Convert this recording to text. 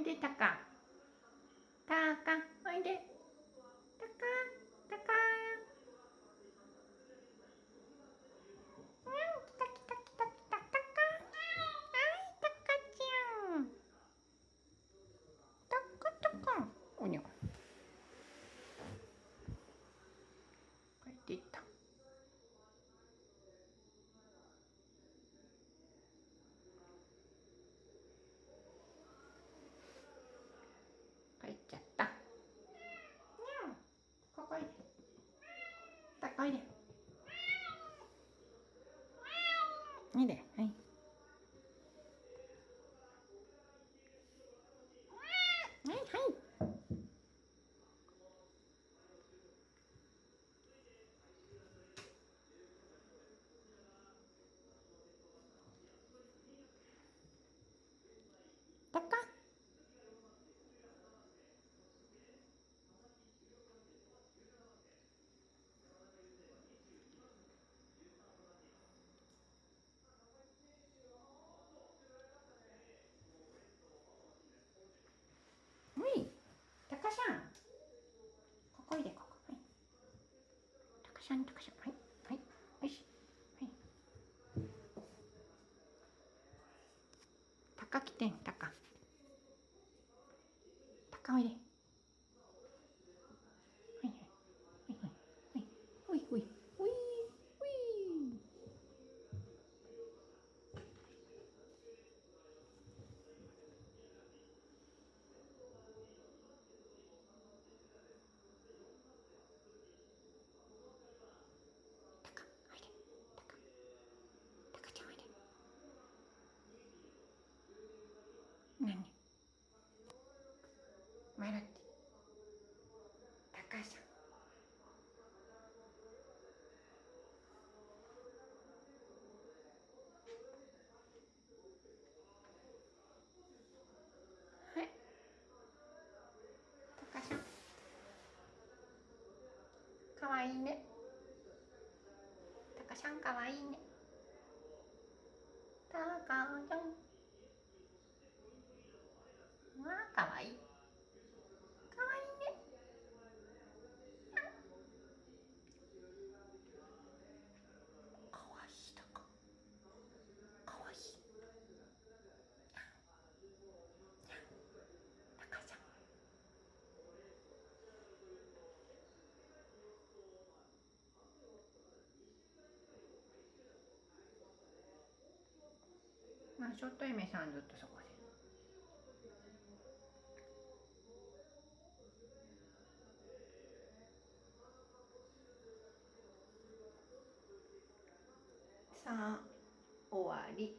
でたか。たか、おいで。たか、たか。うん、来た来た来た来た、たか。はい、たかちゃん。たかたか。おにゃ。帰っていった。帰っちゃった。にゃん。ここいで。たかおいで。いいで、はい。はいはい。たか。はい。たかさん。ここいで、ここ。はい。たかさん、たかさん。はい。はい。よし。はい。たか来てん、たか。たかおいで。はいはい。はいはい。はい。ほいほい。ほい。ほい。たか、おいで。たか。たかちゃんおいで。なに。笑って。たかさん。はい。たかさん。かわいいね。たかさんかわいいね。たかちゃん。わあ、かわいい。かわいいね。かわいいたか。かわいい。たかさん。まあ、ショットエメさんずっとそこで。さあ、終わり。